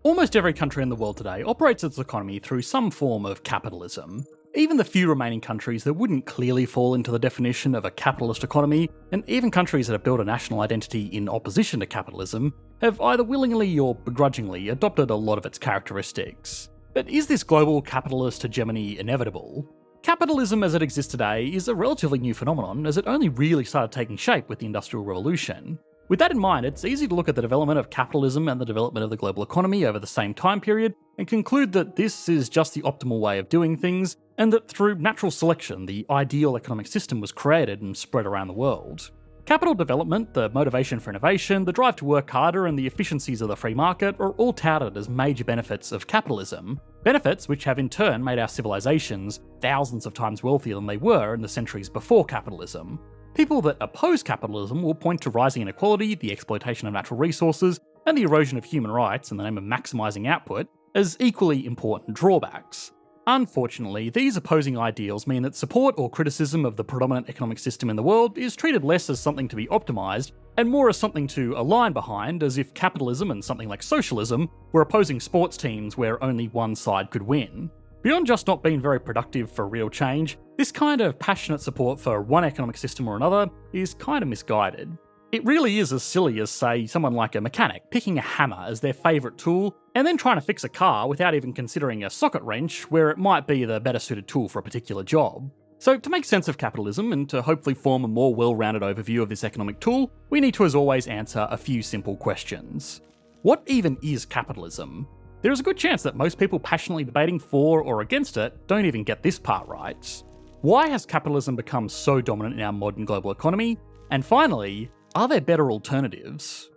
Almost every country in the world today operates its economy through some form of capitalism. Even the few remaining countries that wouldn't clearly fall into the definition of a capitalist economy, and even countries that have built a national identity in opposition to capitalism, have either willingly or begrudgingly adopted a lot of its characteristics. But is this global capitalist hegemony inevitable? Capitalism as it exists today is a relatively new phenomenon, as it only really started taking shape with the Industrial Revolution. With that in mind, it's easy to look at the development of capitalism and the development of the global economy over the same time period and conclude that this is just the optimal way of doing things, and that through natural selection, the ideal economic system was created and spread around the world. Capital development, the motivation for innovation, the drive to work harder, and the efficiencies of the free market are all touted as major benefits of capitalism. Benefits which have in turn made our civilizations thousands of times wealthier than they were in the centuries before capitalism. People that oppose capitalism will point to rising inequality, the exploitation of natural resources, and the erosion of human rights in the name of maximising output as equally important drawbacks. Unfortunately, these opposing ideals mean that support or criticism of the predominant economic system in the world is treated less as something to be optimised, and more as something to align behind, as if capitalism and something like socialism were opposing sports teams where only one side could win. Beyond just not being very productive for real change, this kind of passionate support for one economic system or another is kind of misguided. It really is as silly as, say, someone like a mechanic picking a hammer as their favourite tool and then trying to fix a car without even considering a socket wrench where it might be the better suited tool for a particular job. So to make sense of capitalism and to hopefully form a more well-rounded overview of this economic tool, we need to as always answer a few simple questions. What even is capitalism? There is a good chance that most people passionately debating for or against it don't even get this part right. Why has capitalism become so dominant in our modern global economy? And finally, are there better alternatives?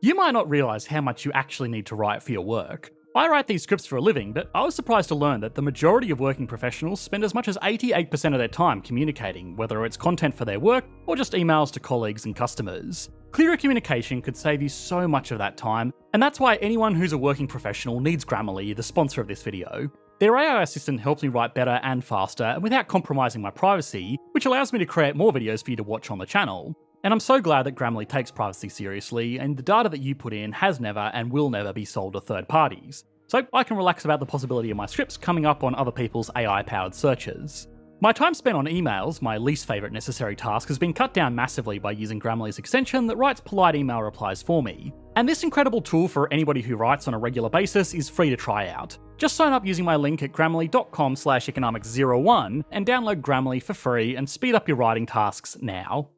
You might not realise how much you actually need to write for your work. I write these scripts for a living, but I was surprised to learn that the majority of working professionals spend as much as 88% of their time communicating, whether it's content for their work or just emails to colleagues and customers. Clearer communication could save you so much of that time, and that's why anyone who's a working professional needs Grammarly, the sponsor of this video. Their AI assistant helps me write better and faster, and without compromising my privacy, which allows me to create more videos for you to watch on the channel. And I'm so glad that Grammarly takes privacy seriously, and the data that you put in has never and will never be sold to third parties. So I can relax about the possibility of my scripts coming up on other people's AI-powered searches. My time spent on emails, my least favourite necessary task, has been cut down massively by using Grammarly's extension that writes polite email replies for me. And this incredible tool for anybody who writes on a regular basis is free to try out. Just sign up using my link at grammarly.com/economics01 and download Grammarly for free and speed up your writing tasks now.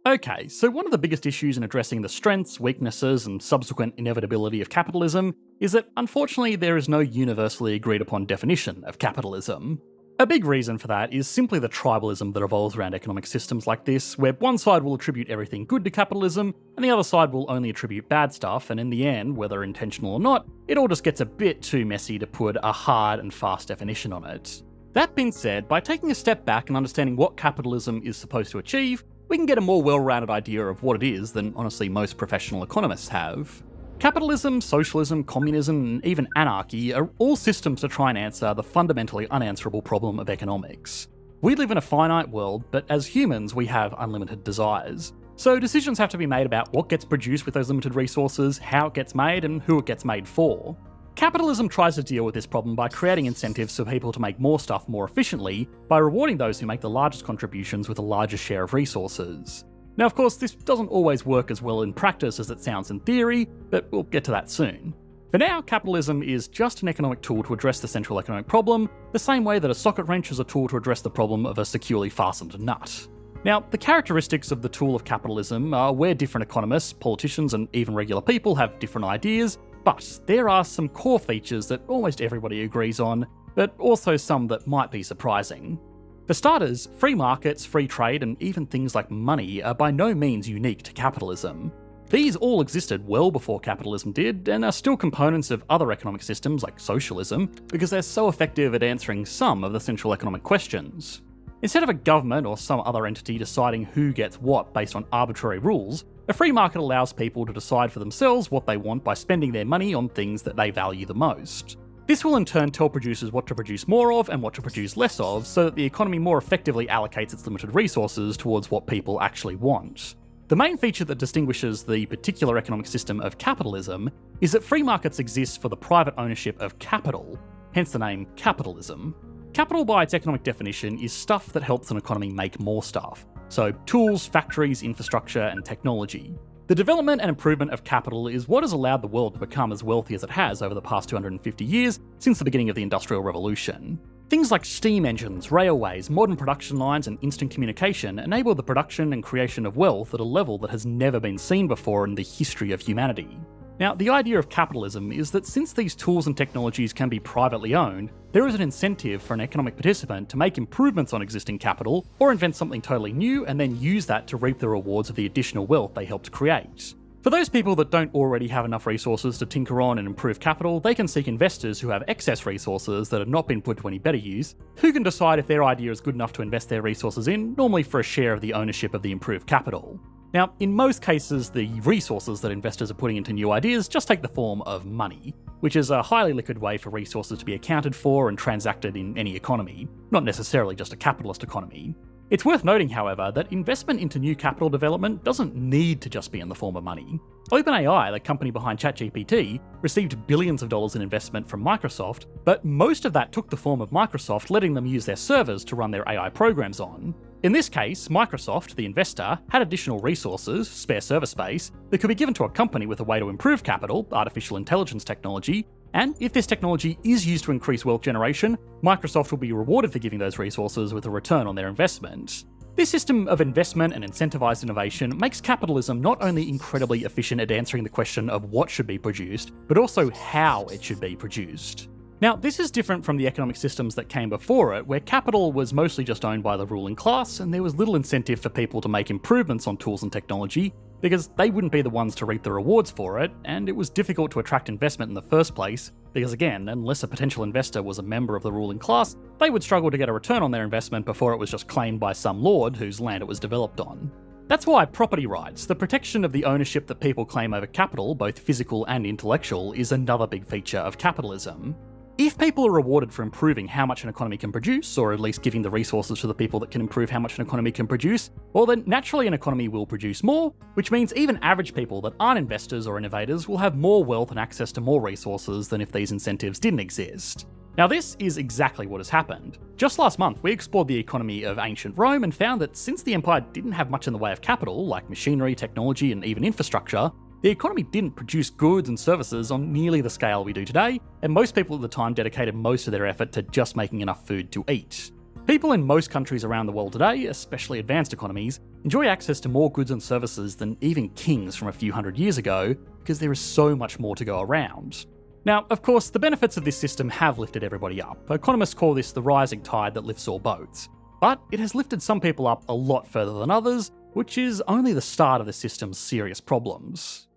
Okay, so one of the biggest issues in addressing the strengths, weaknesses, and subsequent inevitability of capitalism is that unfortunately there is no universally agreed upon definition of capitalism. A big reason for that is simply the tribalism that revolves around economic systems like this, where one side will attribute everything good to capitalism, and the other side will only attribute bad stuff, and in the end, whether intentional or not, it all just gets a bit too messy to put a hard and fast definition on it. That being said, by taking a step back and understanding what capitalism is supposed to achieve, we can get a more well-rounded idea of what it is than honestly most professional economists have. Capitalism, socialism, communism, and even anarchy are all systems to try and answer the fundamentally unanswerable problem of economics. We live in a finite world, but as humans we have unlimited desires. So decisions have to be made about what gets produced with those limited resources, how it gets made, and who it gets made for. Capitalism tries to deal with this problem by creating incentives for people to make more stuff more efficiently by rewarding those who make the largest contributions with the largest share of resources. Now, of course, this doesn't always work as well in practice as it sounds in theory, but we'll get to that soon. For now, capitalism is just an economic tool to address the central economic problem, the same way that a socket wrench is a tool to address the problem of a securely fastened nut. Now, the characteristics of the tool of capitalism are where different economists, politicians, and even regular people have different ideas, but there are some core features that almost everybody agrees on, but also some that might be surprising. For starters, free markets, free trade, and even things like money are by no means unique to capitalism. These all existed well before capitalism did, and are still components of other economic systems like socialism, because they're so effective at answering some of the central economic questions. Instead of a government or some other entity deciding who gets what based on arbitrary rules, a free market allows people to decide for themselves what they want by spending their money on things that they value the most. This will in turn tell producers what to produce more of and what to produce less of, so that the economy more effectively allocates its limited resources towards what people actually want. The main feature that distinguishes the particular economic system of capitalism is that free markets exist for the private ownership of capital, hence the name capitalism. Capital, by its economic definition, is stuff that helps an economy make more stuff. So tools, factories, infrastructure, and technology. The development and improvement of capital is what has allowed the world to become as wealthy as it has over the past 250 years since the beginning of the Industrial Revolution. Things like steam engines, railways, modern production lines, and instant communication enable the production and creation of wealth at a level that has never been seen before in the history of humanity. Now, the idea of capitalism is that since these tools and technologies can be privately owned, there is an incentive for an economic participant to make improvements on existing capital or invent something totally new and then use that to reap the rewards of the additional wealth they helped create. For those people that don't already have enough resources to tinker on and improve capital, they can seek investors who have excess resources that have not been put to any better use, who can decide if their idea is good enough to invest their resources in, normally for a share of the ownership of the improved capital. Now, in most cases, the resources that investors are putting into new ideas just take the form of money, which is a highly liquid way for resources to be accounted for and transacted in any economy, not necessarily just a capitalist economy. It's worth noting, however, that investment into new capital development doesn't need to just be in the form of money. OpenAI, the company behind ChatGPT, received billions of dollars in investment from Microsoft, but most of that took the form of Microsoft letting them use their servers to run their AI programs on. In this case, Microsoft, the investor, had additional resources, spare server space, that could be given to a company with a way to improve capital, artificial intelligence technology, and if this technology is used to increase wealth generation, Microsoft will be rewarded for giving those resources with a return on their investment. This system of investment and incentivized innovation makes capitalism not only incredibly efficient at answering the question of what should be produced, but also how it should be produced. Now, this is different from the economic systems that came before it, where capital was mostly just owned by the ruling class, and there was little incentive for people to make improvements on tools and technology, because they wouldn't be the ones to reap the rewards for it, and it was difficult to attract investment in the first place, because again, unless a potential investor was a member of the ruling class, they would struggle to get a return on their investment before it was just claimed by some lord whose land it was developed on. That's why property rights, the protection of the ownership that people claim over capital, both physical and intellectual, is another big feature of capitalism. If people are rewarded for improving how much an economy can produce, or at least giving the resources to the people that can improve how much an economy can produce, well then naturally an economy will produce more, which means even average people that aren't investors or innovators will have more wealth and access to more resources than if these incentives didn't exist. Now this is exactly what has happened. Just last month we explored the economy of ancient Rome and found that since the empire didn't have much in the way of capital, like machinery, technology and even infrastructure, the economy didn't produce goods and services on nearly the scale we do today, and most people at the time dedicated most of their effort to just making enough food to eat. People in most countries around the world today, especially advanced economies, enjoy access to more goods and services than even kings from a few hundred years ago, because there is so much more to go around. Now, of course, the benefits of this system have lifted everybody up. Economists call this the rising tide that lifts all boats. But it has lifted some people up a lot further than others, which is only the start of the system's serious problems.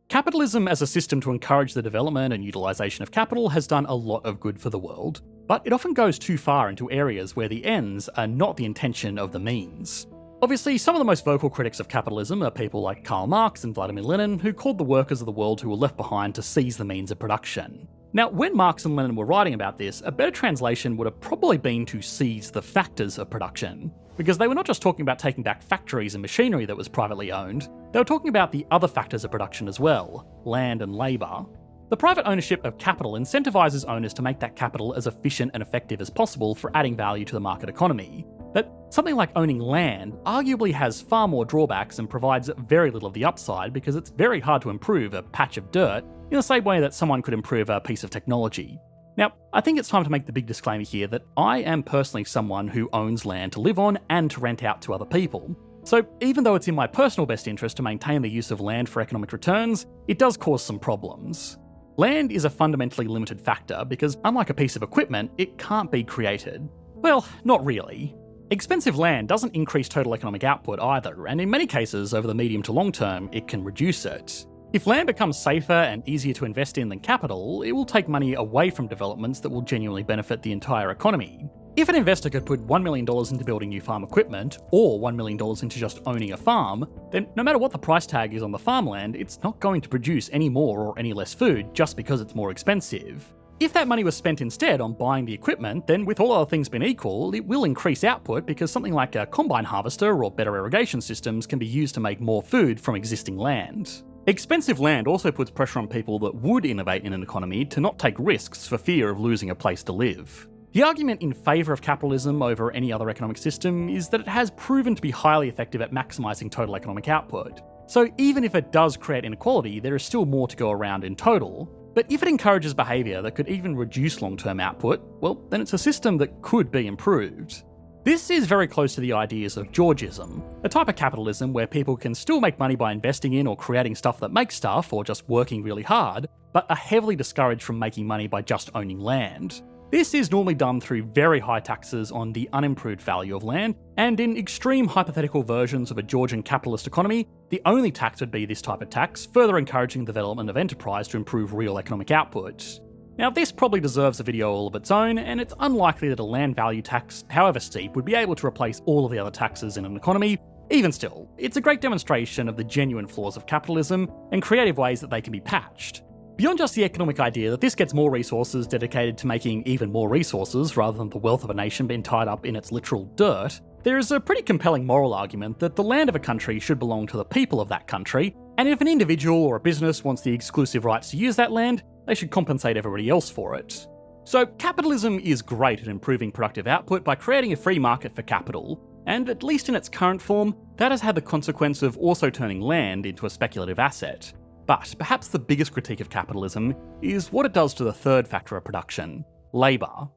Capitalism as a system to encourage the development and utilisation of capital has done a lot of good for the world, but it often goes too far into areas where the ends are not the intention of the means. Obviously, some of the most vocal critics of capitalism are people like Karl Marx and Vladimir Lenin, who called the workers of the world who were left behind to seize the means of production. Now, when Marx and Lenin were writing about this, a better translation would have probably been to seize the factors of production, because they were not just talking about taking back factories and machinery that was privately owned, they were talking about the other factors of production as well, land and labour. The private ownership of capital incentivises owners to make that capital as efficient and effective as possible for adding value to the market economy. But something like owning land arguably has far more drawbacks and provides very little of the upside because it's very hard to improve a patch of dirt in the same way that someone could improve a piece of technology. Now, I think it's time to make the big disclaimer here that I am personally someone who owns land to live on and to rent out to other people. So even though it's in my personal best interest to maintain the use of land for economic returns, it does cause some problems. Land is a fundamentally limited factor because, unlike a piece of equipment, it can't be created. Well, not really. Expensive land doesn't increase total economic output either, and in many cases, over the medium to long term, it can reduce it. If land becomes safer and easier to invest in than capital, it will take money away from developments that will genuinely benefit the entire economy. If an investor could put $1 million into building new farm equipment, or $1 million into just owning a farm, then no matter what the price tag is on the farmland, it's not going to produce any more or any less food just because it's more expensive. If that money was spent instead on buying the equipment, then with all other things being equal, it will increase output because something like a combine harvester or better irrigation systems can be used to make more food from existing land. Expensive land also puts pressure on people that would innovate in an economy to not take risks for fear of losing a place to live. The argument in favour of capitalism over any other economic system is that it has proven to be highly effective at maximising total economic output. So even if it does create inequality, there is still more to go around in total. But if it encourages behaviour that could even reduce long-term output, well, then it's a system that could be improved. This is very close to the ideas of Georgism, a type of capitalism where people can still make money by investing in or creating stuff that makes stuff or just working really hard, but are heavily discouraged from making money by just owning land. This is normally done through very high taxes on the unimproved value of land, and in extreme hypothetical versions of a Georgian capitalist economy, the only tax would be this type of tax, further encouraging the development of enterprise to improve real economic output. Now, this probably deserves a video all of its own, and it's unlikely that a land value tax, however steep, would be able to replace all of the other taxes in an economy. Even still, it's a great demonstration of the genuine flaws of capitalism and creative ways that they can be patched. Beyond just the economic idea that this gets more resources dedicated to making even more resources rather than the wealth of a nation being tied up in its literal dirt, there is a pretty compelling moral argument that the land of a country should belong to the people of that country, and if an individual or a business wants the exclusive rights to use that land, they should compensate everybody else for it. So capitalism is great at improving productive output by creating a free market for capital, and at least in its current form, that has had the consequence of also turning land into a speculative asset. But perhaps the biggest critique of capitalism is what it does to the third factor of production, labour.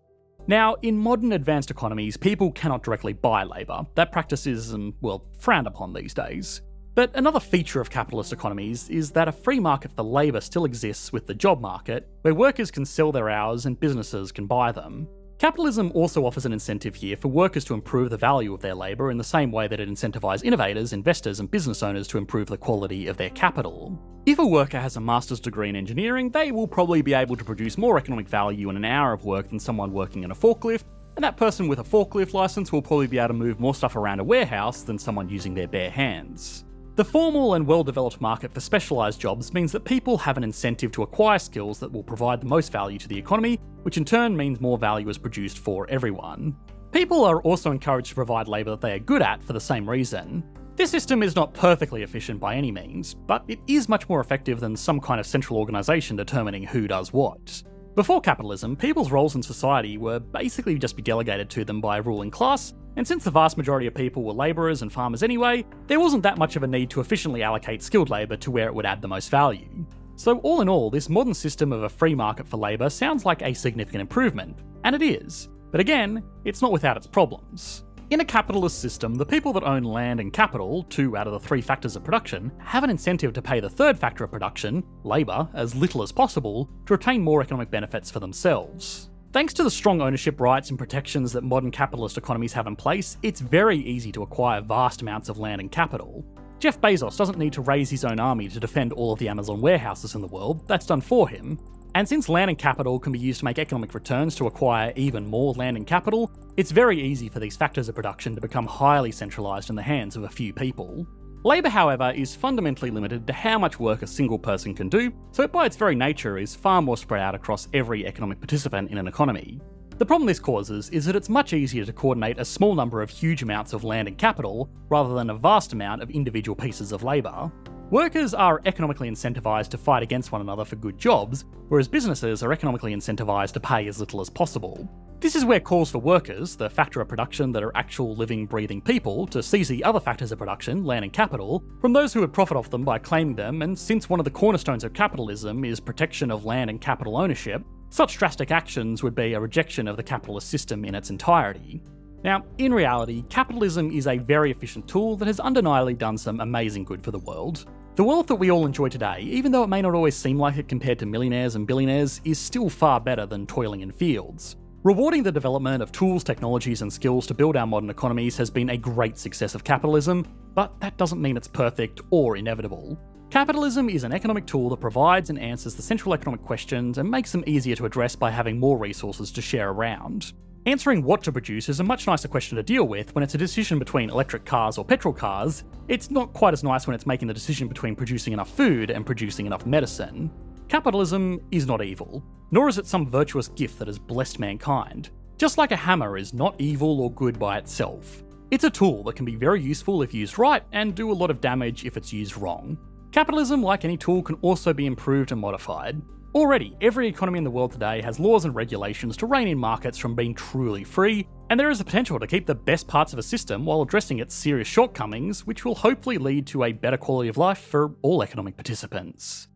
Now, in modern advanced economies, people cannot directly buy labour. That practice is, well, frowned upon these days. But another feature of capitalist economies is that a free market for labour still exists with the job market, where workers can sell their hours and businesses can buy them. Capitalism also offers an incentive here for workers to improve the value of their labour in the same way that it incentivises innovators, investors and business owners to improve the quality of their capital. If a worker has a master's degree in engineering, they will probably be able to produce more economic value in an hour of work than someone working in a forklift, and that person with a forklift licence will probably be able to move more stuff around a warehouse than someone using their bare hands. The formal and well-developed market for specialised jobs means that people have an incentive to acquire skills that will provide the most value to the economy, which in turn means more value is produced for everyone. People are also encouraged to provide labour that they are good at for the same reason. This system is not perfectly efficient by any means, but it is much more effective than some kind of central organisation determining who does what. Before capitalism, people's roles in society were basically just be delegated to them by a ruling class, and since the vast majority of people were labourers and farmers anyway, there wasn't that much of a need to efficiently allocate skilled labour to where it would add the most value. So all in all, this modern system of a free market for labour sounds like a significant improvement, and it is. But again, it's not without its problems. In a capitalist system, the people that own land and capital, 2 out of the 3 factors of production, have an incentive to pay the third factor of production, labour, as little as possible to retain more economic benefits for themselves. Thanks to the strong ownership rights and protections that modern capitalist economies have in place, it's very easy to acquire vast amounts of land and capital. Jeff Bezos doesn't need to raise his own army to defend all of the Amazon warehouses in the world, that's done for him. And since land and capital can be used to make economic returns to acquire even more land and capital, it's very easy for these factors of production to become highly centralised in the hands of a few people. Labour, however, is fundamentally limited to how much work a single person can do, so it by its very nature is far more spread out across every economic participant in an economy. The problem this causes is that it's much easier to coordinate a small number of huge amounts of land and capital rather than a vast amount of individual pieces of labour. Workers are economically incentivised to fight against one another for good jobs, whereas businesses are economically incentivised to pay as little as possible. This is where calls for workers, the factor of production that are actual living, breathing people, to seize the other factors of production, land and capital, from those who would profit off them by claiming them, and since one of the cornerstones of capitalism is protection of land and capital ownership, such drastic actions would be a rejection of the capitalist system in its entirety. Now, in reality, capitalism is a very efficient tool that has undeniably done some amazing good for the world. The wealth that we all enjoy today, even though it may not always seem like it compared to millionaires and billionaires, is still far better than toiling in fields. Rewarding the development of tools, technologies and skills to build our modern economies has been a great success of capitalism, but that doesn't mean it's perfect or inevitable. Capitalism is an economic tool that provides and answers the central economic questions and makes them easier to address by having more resources to share around. Answering what to produce is a much nicer question to deal with when it's a decision between electric cars or petrol cars. It's not quite as nice when it's making the decision between producing enough food and producing enough medicine. Capitalism is not evil, nor is it some virtuous gift that has blessed mankind. Just like a hammer is not evil or good by itself. It's a tool that can be very useful if used right and do a lot of damage if it's used wrong. Capitalism, like any tool, can also be improved and modified. Already, every economy in the world today has laws and regulations to rein in markets from being truly free, and there is a potential to keep the best parts of a system while addressing its serious shortcomings, which will hopefully lead to a better quality of life for all economic participants.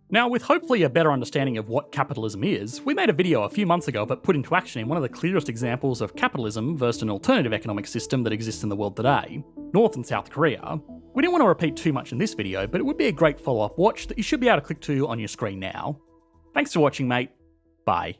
Now, with hopefully a better understanding of what capitalism is, we made a video a few months ago that put into action in one of the clearest examples of capitalism versus an alternative economic system that exists in the world today, North and South Korea. We didn't want to repeat too much in this video, but it would be a great follow-up watch that you should be able to click to on your screen now. Thanks for watching, mate. Bye.